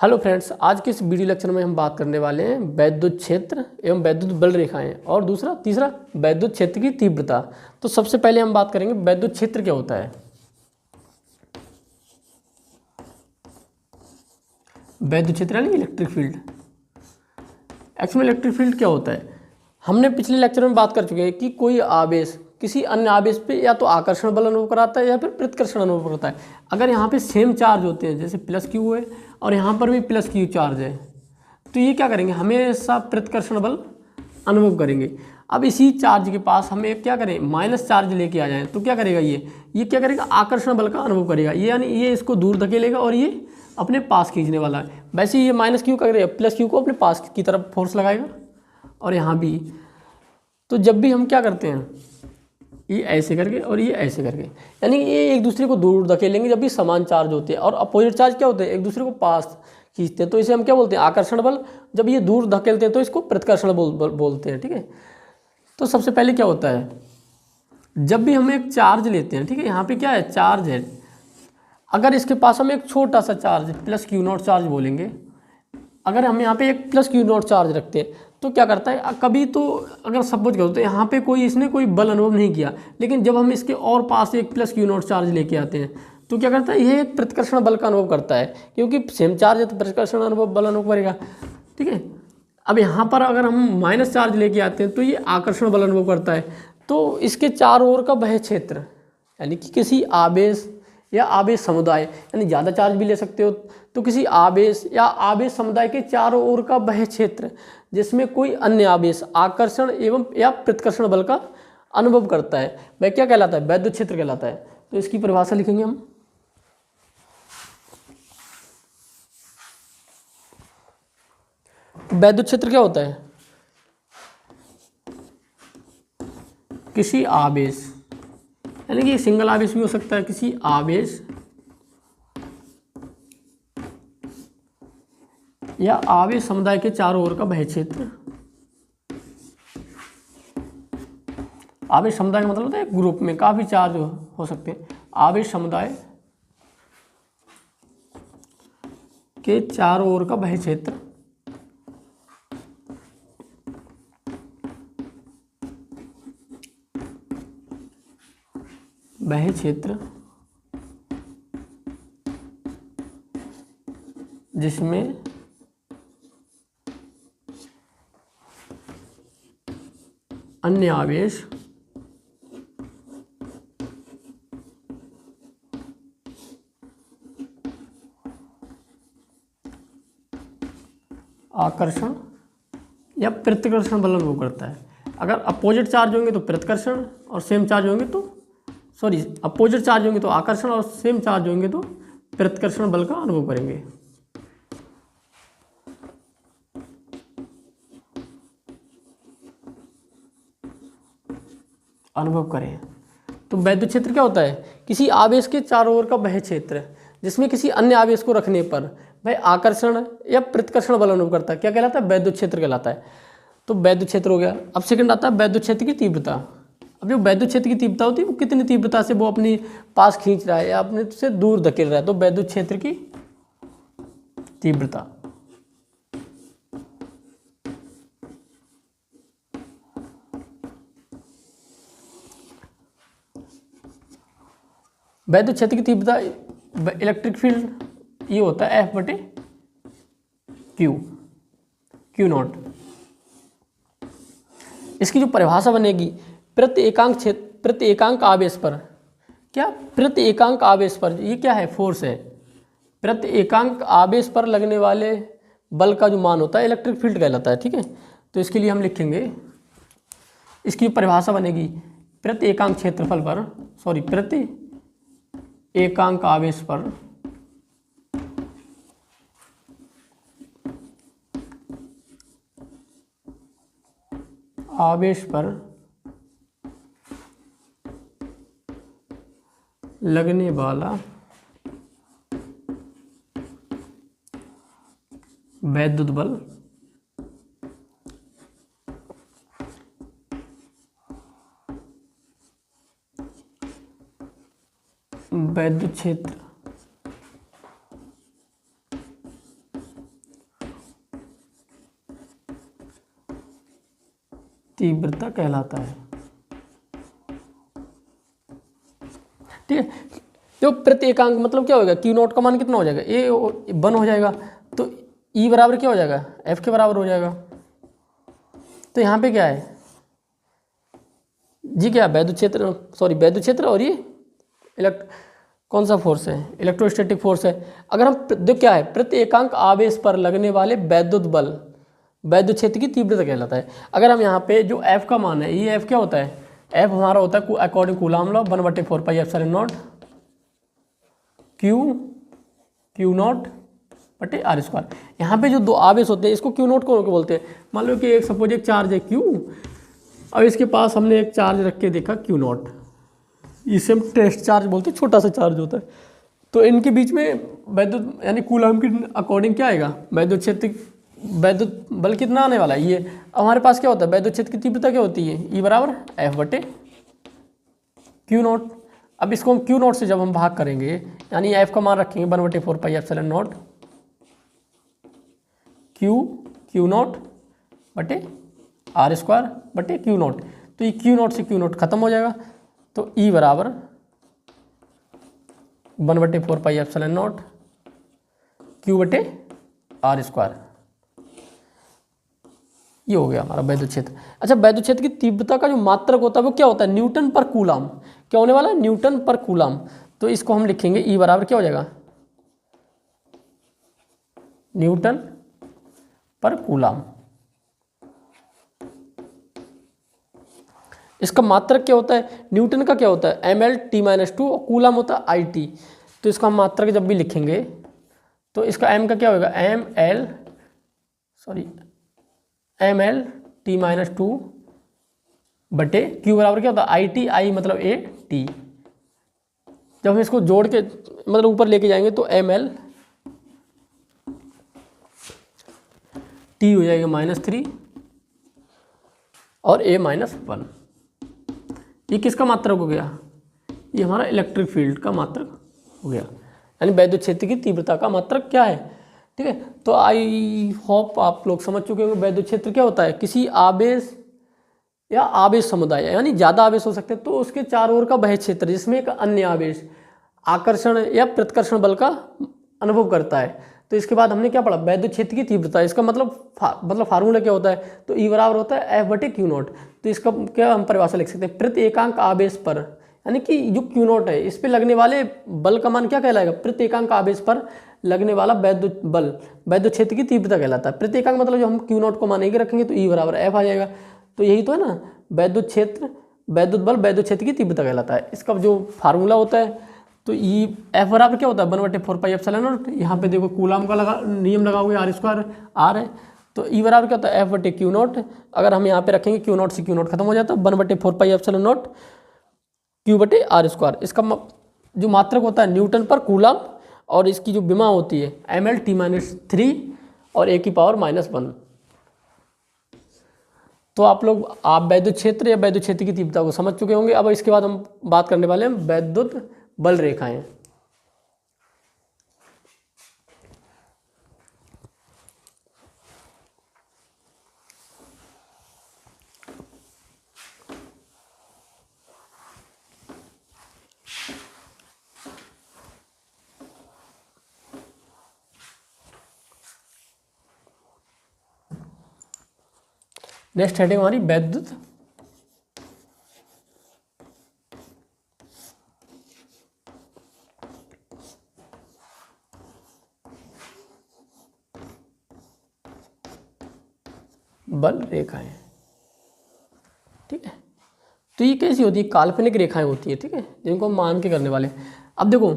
Hello friends, आज के इस वीडियो लेक्चर में हम बात करने वाले हैं वैद्युत क्षेत्र एवं वैद्युत बल रेखाएं और तीसरा वैद्युत क्षेत्र की तीव्रता। तो सबसे पहले हम बात करेंगे वैद्युत क्षेत्र क्या होता है। वैद्युत क्षेत्र यानी electric field. Actually electric field क्या होता है, हमने पिछले लेक्चर में बात कर चुके हैं कि कोई आवेश किसी अन्य आवेश पे या तो आकर्षण बल अनुभव कराता है या फिर प्रतिकर्षण अनुभव करता है। अगर यहाँ पे सेम चार्ज होते हैं, जैसे प्लस क्यू है और यहाँ पर भी प्लस क्यू चार्ज है, तो ये क्या करेंगे, हमेशा प्रतिकर्षण बल अनुभव करेंगे। अब इसी चार्ज के पास हम एक क्या करें, माइनस चार्ज लेके आ जाएं, तो क्या करेगा, ये क्या करेगा, आकर्षण बल का अनुभव करेगा। ये यानी ये इसको दूर धकेलेगा और ये अपने पास खींचने वाला है। वैसे ये माइनस क्यू करेगा, प्लस क्यू को अपने पास की तरफ फोर्स लगाएगा। और यहाँ भी तो जब भी हम क्या करते हैं, ये ऐसे करके और ये ऐसे करके, यानी ये एक दूसरे को दूर धकेलेंगे जब भी समान चार्ज होते हैं। और अपोजिट चार्ज क्या होते हैं, एक दूसरे को पास खींचते हैं, तो इसे हम क्या बोलते हैं, आकर्षण बल। जब ये दूर धकेलते हैं तो इसको प्रतिकर्षण बोलते हैं। ठीक है, तो सबसे पहले क्या होता है, जब भी हम एक चार्ज लेते हैं, ठीक है, यहाँ पे क्या है, चार्ज है। अगर इसके पास हम एक छोटा सा charge plus Q not charge बोलेंगे, अगर हम यहाँ पे एक प्लस क्यू नॉट चार्ज रखते हैं तो क्या करता है, कभी तो अगर सपोज करो तो यहाँ पे इसने कोई बल अनुभव नहीं किया, लेकिन जब हम इसके और पास एक प्लस क्यू नॉट चार्ज लेके आते हैं तो क्या करता है, यह एक प्रतिकर्षण बल का अनुभव करता है, क्योंकि सेम चार्ज है तो प्रतिकर्षण बल अनुभव करेगा। ठीक है, अब यहाँ पर अगर हम माइनस चार्ज लेके आते हैं तो ये आकर्षण बल अनुभव करता है। तो इसके चारों ओर का वह क्षेत्र, यानी कि किसी आवेश या आवेश समुदाय, यानी ज़्यादा चार्ज भी ले सकते हो, तो किसी आवेश या आवेश समुदाय के चारों ओर का वह क्षेत्र जिसमें कोई अन्य आवेश आकर्षण एवं या प्रतिकर्षण बल का अनुभव करता है, वह क्या कहलाता है, वैद्युत क्षेत्र कहलाता है। तो इसकी परिभाषा लिखेंगे हम। वैद्युत क्षेत्र क्या होता है, किसी आवेश, यानी कि सिंगल आवेश भी हो सकता है, किसी आवेश या आवेश समुदाय के चारों ओर का वह क्षेत्र। आवेश समुदाय का मतलब होता है ग्रुप में काफी चार्ज हो सकते हैं। आवेश समुदाय के चारों ओर का वह क्षेत्र जिसमें अन्य आवेश आकर्षण या प्रतिकर्षण बल अनुभव करता है। अगर अपोजिट चार्ज होंगे तो प्रतिकर्षण और सेम चार्ज होंगे तो अपोजिट चार्ज होंगे तो आकर्षण और सेम चार्ज होंगे तो प्रतिकर्षण बल का अनुभव करेंगे। अनुभव करें तो वैद्युत क्षेत्र क्या होता है, किसी आवेश के चारों ओर का वह क्षेत्र जिसमें किसी अन्य आवेश को रखने पर वह आकर्षण या प्रतिकर्षण बल अनुभव करता है, क्या कहलाता है, वैद्युत क्षेत्र कहलाता है। तो वैद्युत क्षेत्र हो गया। अब सेकंड आता है वैद्युत क्षेत्र की तीव्रता। अब जो वैद्युत क्षेत्र की तीव्रता होती है वो कितनी तीव्रता से वो अपनी पास खींच रहा है या अपने से दूर धकेल रहा है, तो वैद्युत क्षेत्र की तीव्रता। वैद्युत क्षेत्र की तीव्रता इलेक्ट्रिक फील्ड ये होता है F/Q नॉट। इसकी जो परिभाषा बनेगी, प्रति एकांक आवेश पर, क्या, प्रति एकांक आवेश पर, ये क्या है, फोर्स है। प्रति एकांक आवेश पर लगने वाले बल का जो मान होता है इलेक्ट्रिक फील्ड कहलाता है। ठीक है, तो इसके लिए हम लिखेंगे, इसकी परिभाषा बनेगी, प्रति एकांक क्षेत्रफल पर, प्रति एकांक आवेश पर लगने वाला वैद्युत बल वैद्युत क्षेत्र तीव्रता कहलाता है। ठीक है, तो प्रति एकांक मतलब क्या होगा, क्यू नॉट का मान कितना हो जाएगा, ए 1 हो जाएगा, तो ई बराबर क्या हो जाएगा, एफ के बराबर हो जाएगा। तो यहाँ पे क्या है जी, क्या वैद्युत क्षेत्र, सॉरी वैद्युत क्षेत्र, और ये कौन सा फोर्स है, इलेक्ट्रोस्टैटिक फोर्स है। अगर हम क्या है, प्रति एकांक आवेश पर लगने वाले वैद्युत बल वैद्युत क्षेत्र की तीव्रता कहलाता है। अगर हम यहाँ पे जो एफ का मान है, ये एफ क्या होता है, एफ हमारा होता है according coulomb law 1/4 pi epsilon not Q not बटे आर स्क्वायर। यहाँ पे जो दो आवेश होते हैं इसको क्यू नॉट को बोलते हैं। मान लो कि एक सपोज एक चार्ज है क्यू, अब इसके पास हमने एक चार्ज रख के देखा क्यू नॉट, इसे हम टेस्ट चार्ज बोलते हैं, छोटा सा चार्ज होता है। तो इनके बीच में वैद्युत यानी कूलाम के अकॉर्डिंग क्या आएगा, वैद्युत क्षेत्र, वैद्युत बल कितना आने वाला है ये। अब हमारे पास क्या होता है, वैद्युत क्षेत्र की तीव्रता क्या होती है, ई बराबर एफ बटे क्यू नॉट। अब इसको हम क्यू नॉट से जब हम भाग करेंगे, यानी एफ का मान रखेंगे 1/4 pi epsilon not Q not बटे आर स्क्वायर बटे क्यू नॉट। तो ये क्यू नॉट से क्यू नॉट खत्म हो जाएगा, तो ई बराबर 1/4 पाई एप्सिलॉन नॉट क्यू बटे आर स्क्वायर। ये हो गया हमारा वैद्युत क्षेत्र। अच्छा, वैद्युत क्षेत्र की तीव्रता का जो मात्रक होता है वो क्या होता है, न्यूटन पर कूलाम। क्या होने वाला है, न्यूटन पर कूलाम। तो इसको हम लिखेंगे ई बराबर क्या हो जाएगा, न्यूटन पर कूलाम। इसका मात्रक क्या होता है, न्यूटन का क्या होता है mL/t-2 और कूलाम होता है IT। तो इसका मात्रक जब भी लिखेंगे तो इसका m का क्या होगा, mL/t-2 बटे q बराबर क्या होता है IT, I मतलब AT। जब हम इसको जोड़ के मतलब ऊपर लेके जाएंगे तो mL t हो जाएगा -3 और a -1। ये किसका मात्रक हो गया, ये हमारा इलेक्ट्रिक फील्ड का मात्रक हो गया, यानी वैद्युत क्षेत्र की तीव्रता का मात्रक क्या है। ठीक है, तो आई होप आप लोग समझ चुके होंगे वैद्युत क्षेत्र क्या होता है, किसी आवेश या आवेश समुदाय, यानी ज़्यादा आवेश हो सकते हैं तो उसके चारों ओर का वह क्षेत्र जिसमें एक अन्य आवेश आकर्षण या प्रतिकर्षण बल का अनुभव करता है। तो इसके बाद हमने क्या पढ़ा, वैद्युत क्षेत्र की तीव्रता। इसका मतलब फार्मूला क्या होता है, तो ई बराबर होता है एफ बटे क्यू नॉट। तो इसका क्या हम परिभाषा लिख सकते हैं, प्रति एकांक आवेश पर, यानी कि जो क्यू नॉट है इस पे लगने वाले बल का मान क्या कहलाएगा, प्रति एकांक आवेश पर लगने वाला वैद्युत बल वैद्युत क्षेत्र की तीव्रता कहलाता है। प्रति एकांक मतलब जो हम क्यू नॉट को मान के रखेंगे तो ई बराबर एफ आ जाएगा। तो यही तो है ना, वैद्युत क्षेत्र वैद्युत बल वैद्युत क्षेत्र की तीव्रता कहलाता है। इसका जो फार्मूला होता है तो ई एफ बराबर क्या होता है 1/4 पाई एप्सिलॉन नॉट। यहाँ पे देखो कूलाम का नियम लगाओगे, आर स्क्वायर आर है, तो ई बराबर क्या होता है एफ बटे क्यू नॉट। अगर हम यहाँ पे रखेंगे क्यू नॉट से क्यू नॉट खत्म हो जाता है, 1/4 पाई एप्सिलॉन नॉट क्यू बटे आर स्क्वायर। इसका जो मात्रक होता है न्यूटन पर कूलाम, और इसकी जो विमा होती है mL/t-3 और a की पावर -1। तो आप वैद्युत क्षेत्र या वैद्युत क्षेत्र की तीव्रता को समझ चुके होंगे। अब इसके बाद हम बात करने वाले हैं वैद्युत बल रेखाएं। नेक्स्ट हेडिंग हमारी वैद्युत बल रेखाएं। ठीक है, तो ये कैसी होती है, काल्पनिक रेखाएं होती है, ठीक है, जिनको हम मान के करने वाले। अब देखो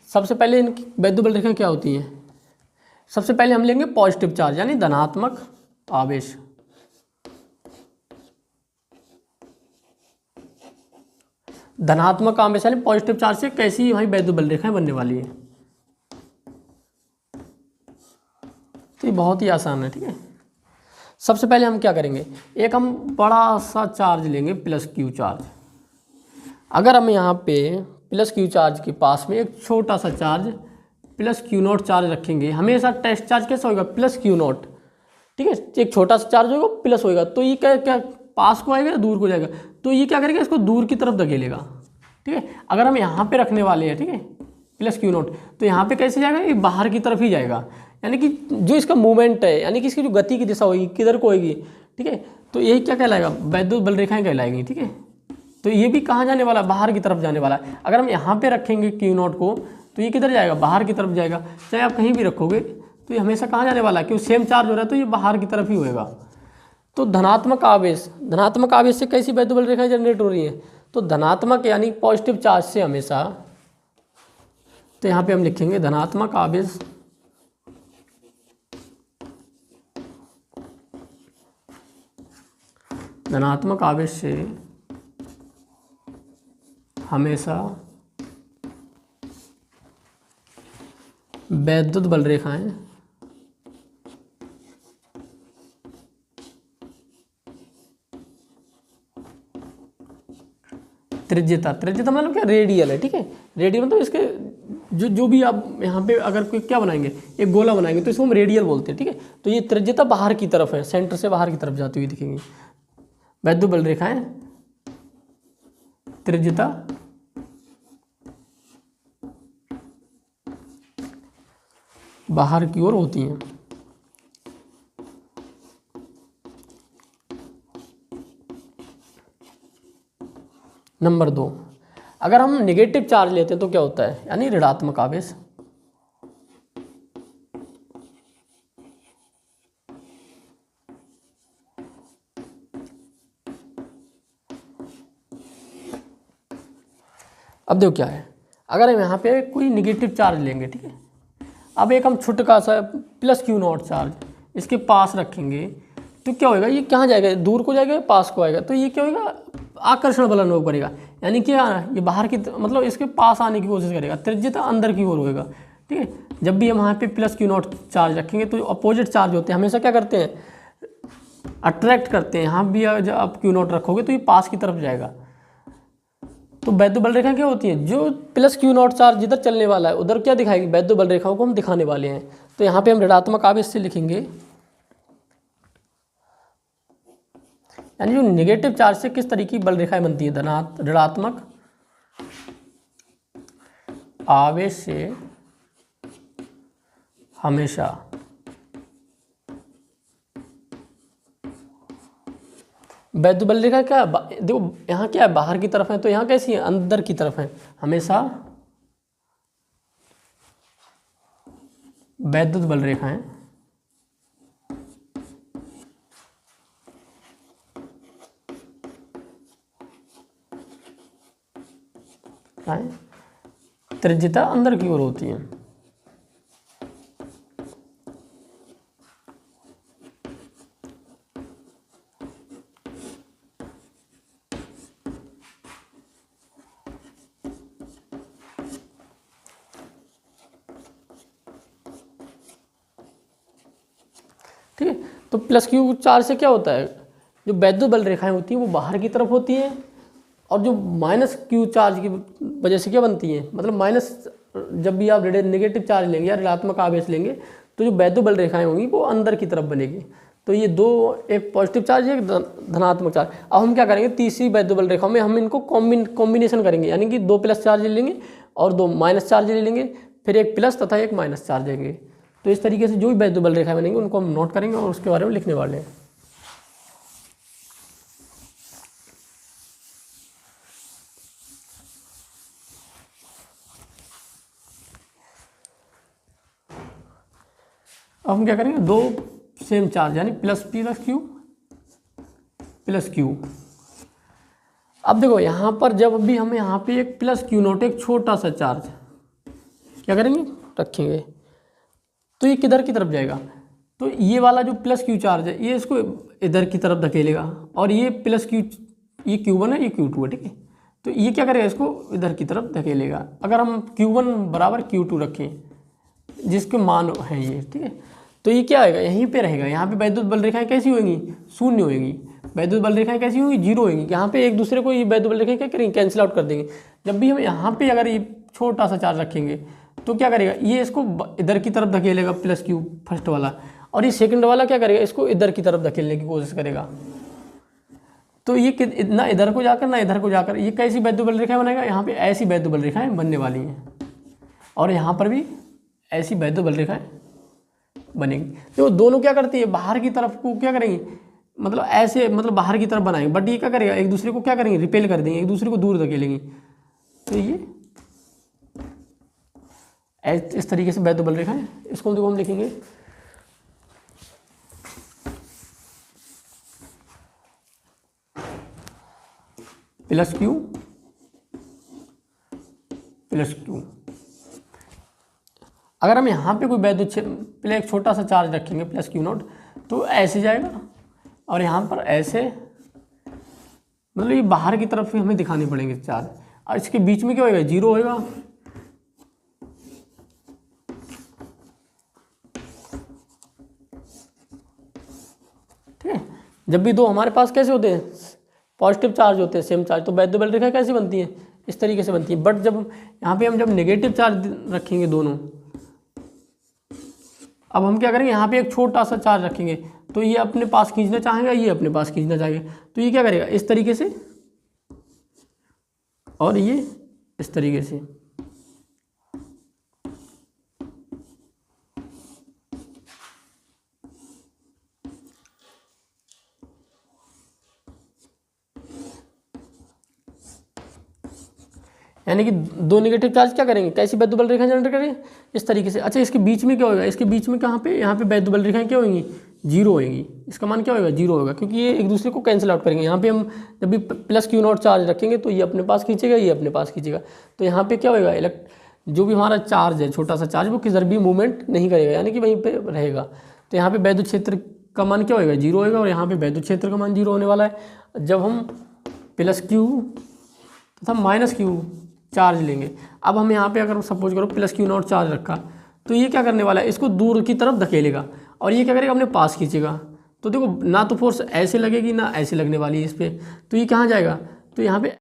सबसे पहले इनकी वैद्युत बल रेखाएं क्या होती हैं। सबसे पहले हम लेंगे पॉजिटिव चार्ज यानी धनात्मक आवेश। धनात्मक आवेश यानी पॉजिटिव चार्ज से कैसी हमारी वैद्युत बल रेखाएं बनने वाली है। तो ये बहुत ही आसान है। ठीक है, सबसे पहले हम क्या करेंगे, एक हम बड़ा सा चार्ज लेंगे प्लस क्यू चार्ज। अगर हम यहाँ पे प्लस क्यू चार्ज के पास में एक छोटा सा charge plus Q not charge रखेंगे, हमेशा टेस्ट चार्ज कैसा होगा, प्लस क्यू नॉट। ठीक है, एक छोटा सा चार्ज होगा प्लस होगा, तो ये क्या क्या पास को आएगा या दूर को जाएगा, तो ये क्या करेगा, इसको दूर की तरफ धकेलेगा। ठीक है, अगर हम यहाँ पे रखने वाले हैं, ठीक है, प्लस क्यू नॉट, तो यहाँ पे कैसे जाएगा, ये बाहर की तरफ ही जाएगा, यानी कि जो इसका मूवमेंट है, यानी कि इसकी जो गति की दिशा होगी किधर को होगी। ठीक है, तो यही क्या कहलाएगा, वैद्युत बल रेखाएं कहलाएंगी। ठीक है, तो ये भी कहाँ जाने वाला है, बाहर की तरफ जाने वाला है। अगर हम यहाँ पे रखेंगे क्यू नॉट को, तो ये किधर जाएगा, बाहर की तरफ जाएगा। चाहे आप कहीं भी रखोगे तो ये हमेशा कहाँ जाने वाला है, क्योंकि सेम चार्ज हो रहा है तो ये बाहर की तरफ ही होएगा। तो धनात्मक आवेश से कैसी वैद्युत बल रेखाएं जनरेट हो रही हैं, तो धनात्मक यानी पॉजिटिव चार्ज से हमेशा, तो यहाँ पे हम लिखेंगे धनात्मक आवेश से हमेशा वैद्युत बल रेखाएं त्रिज्यता मतलब क्या, रेडियल है। ठीक है, रेडियल मतलब इसके जो भी आप यहाँ पे अगर कोई क्या बनाएंगे, एक गोला बनाएंगे, तो इसको हम रेडियल बोलते हैं। ठीक है, तो ये त्रिज्यता बाहर की तरफ है, सेंटर से बाहर की तरफ जाती हुई दिखेंगी। वैद्युत बल रेखाएं त्रिज्यता बाहर की ओर होती हैं। नंबर 2, अगर हम नेगेटिव चार्ज लेते हैं तो क्या होता है, यानी ऋणात्मक आवेश। अब देखो क्या है, अगर हम यहाँ पे कोई निगेटिव चार्ज लेंगे, ठीक है, अब एक हम छोटा सा प्लस क्यू नॉट चार्ज इसके पास रखेंगे, तो क्या होएगा, ये कहाँ जाएगा, दूर को जाएगा, पास को आएगा, तो ये क्या होगा, आकर्षण बल अनुभव करेगा, यानी कि ये बाहर की मतलब इसके पास आने की कोशिश करेगा, त्रिज्यता अंदर की ओर होएगा। ठीक है, जब भी हम यहाँ पे प्लस क्यू नॉट चार्ज रखेंगे तो अपोजिट चार्ज होते हैं हमेशा क्या करते हैं, अट्रैक्ट करते हैं। यहाँ भी जब आप क्यू नॉट रखोगे तो ये पास की तरफ जाएगा। तो वैद्युत बल रेखा क्या होती है, जो प्लस क्यू नॉट चार्ज जिधर चलने वाला है उधर क्या दिखाएगी, वैद्युत बल रेखाओं को हम दिखाने वाले हैं। तो यहाँ पे हम ऋणात्मक आवेश से लिखेंगे, यानी जो नेगेटिव चार्ज से किस तरीके की बल रेखाएं बनती है, ऋणात्मक आवेश से हमेशा वैद्युत बल रेखा क्या है, देखो यहाँ क्या है, बाहर की तरफ है, तो यहाँ कैसी है, अंदर की तरफ है, हमेशा वैद्युत बल रेखाएं त्रिज्यता अंदर की ओर होती है। ठीक है, तो प्लस क्यू चार्ज से क्या होता है, जो वैद्युत बल रेखाएं होती हैं वो बाहर की तरफ होती हैं, और जो माइनस क्यू चार्ज की वजह से क्या बनती है, मतलब माइनस, जब भी आप नेगेटिव चार्ज लेंगे या ऋणात्मक आवेश लेंगे तो जो वैद्युत बल रेखाएं होंगी वो अंदर की तरफ बनेगी। तो ये दो, एक पॉजिटिव चार्ज है, एक धनात्मक चार्ज। अब हम क्या करेंगे, तीसरी वैद्युत बल रेखा में हम इनको कॉम्बिनेशन करेंगे, यानी कि 2 प्लस चार्ज ले लेंगे और 2 माइनस चार्ज ले लेंगे, फिर एक प्लस तथा एक माइनस चार्ज लेंगे। तो इस तरीके से जो भी वैद्युत बल रेखाएं बनेंगी उनको हम नोट करेंगे और उसके बारे में लिखने वाले हैं। अब हम क्या करेंगे, 2 सेम चार्ज यानी प्लस क्यू। अब देखो यहाँ पर जब भी हम यहाँ पे एक प्लस क्यू नोट, एक छोटा सा चार्ज क्या करेंगे, रखेंगे, तो ये किधर की तरफ जाएगा, तो ये वाला जो प्लस क्यू चार्ज है ये इसको इधर की तरफ धकेलेगा, और ये प्लस क्यू, ये Q1 है, ये Q2 है। ठीक है, तो ये क्या करेगा, इसको इधर की तरफ धकेलेगा। अगर हम Q1 बराबर Q2 रखें जिसके मान हैं ये, ठीक है, तो ये क्या आएगा, यहीं पे रहेगा। यहाँ पे वैद्युत बल रेखाएं कैसी होंगी, शून्य होगी। वैद्युत बल रेखाएं कैसी होंगी, जीरो होगी। यहाँ पे एक दूसरे को ये वैद्युत बल रेखाएं क्या करेंगे, कैंसिल आउट कर देंगे। जब भी हम यहाँ पे अगर ये छोटा सा चार्ज रखेंगे तो क्या करेगा, ये इसको इधर की तरफ धकेलेगा, प्लस क्यू फर्स्ट वाला, और ये सेकंड वाला क्या करेगा, इसको इधर की तरफ धकेलने की कोशिश करेगा। तो ये ना इधर को जाकर ना इधर को जाकर ये कैसी वैद्युत बल रेखाएं बनाएगा, यहाँ पे ऐसी वैद्युत बल रेखाएं बनने वाली हैं और यहाँ पर भी ऐसी वैद्युत बल रेखाएं बनेगी। तो दोनों क्या करती है, बाहर की तरफ को क्या करेंगी, मतलब ऐसे मतलब बाहर की तरफ बनाएंगे, बट ये क्या करेगा, एक दूसरे को क्या करेंगे, रिपेल कर देंगे, एक दूसरे को दूर धकेलेंगे। तो ये इस तरीके से वैद्युत बल रेखाएं, इसको देखो हम लिखेंगे प्लस क्यू प्लस क्यू। अगर हम यहाँ पे कोई वैद्युत पहले एक छोटा सा चार्ज रखेंगे प्लस क्यू नॉट, तो ऐसे जाएगा और यहाँ पर ऐसे, मतलब ये बाहर की तरफ हमें दिखाने पड़ेंगे चार्ज, और इसके बीच में क्या होएगा, जीरो होएगा। ठीक है, जब भी दो हमारे पास कैसे होते हैं, पॉजिटिव चार्ज होते हैं, सेम चार्ज, तो वैद्युत बल रेखा कैसी बनती है, इस तरीके से बनती है। बट जब यहाँ पे हम जब नेगेटिव चार्ज रखेंगे दोनों, अब हम क्या करेंगे, यहाँ पे एक छोटा सा चार्ज रखेंगे, तो ये अपने पास खींचना चाहेगा, ये अपने पास खींचना चाहेगा, तो ये क्या करेगा, इस तरीके से और ये इस तरीके से। यानी कि दो नेगेटिव चार्ज क्या करेंगे, कैसी वैद्युत बल रेखा जनरेट करेंगे, इस तरीके से। अच्छा, इसके बीच में क्या होगा, इसके बीच में कहाँ पे, यहाँ पे वैद्युत बल रेखाएं क्या होंगी, जीरो होएंगी, इसका मान क्या होगा, जीरो होगा, क्योंकि ये एक दूसरे को कैंसिल आउट करेंगे। यहाँ पे हम जब भी प्लस क्यू नॉट चार्ज रखेंगे तो ये अपने पास खींचेगा, ये अपने पास खींचेगा, तो यहाँ पे क्या होगा, जो भी हमारा चार्ज है, छोटा सा चार्ज, वो किधर भी मूवमेंट नहीं करेगा, यानी कि वहीं पर रहेगा। तो यहाँ पे वैद्युत क्षेत्र का मान क्या होगा, जीरो होगा, और यहाँ पे वैद्युत क्षेत्र का मान जीरो होने वाला है। जब हम प्लस क्यू तथा माइनस क्यू चार्ज लेंगे, अब हम यहाँ पे अगर सपोज करो प्लस क्यू नॉट चार्ज रखा, तो ये क्या करने वाला है, इसको दूर की तरफ धकेलेगा और ये क्या करेगा, अपने पास खींचेगा। तो देखो ना तो फोर्स ऐसे लगेगी ना ऐसे लगने वाली है इस पर, तो ये कहाँ जाएगा, तो यहाँ पे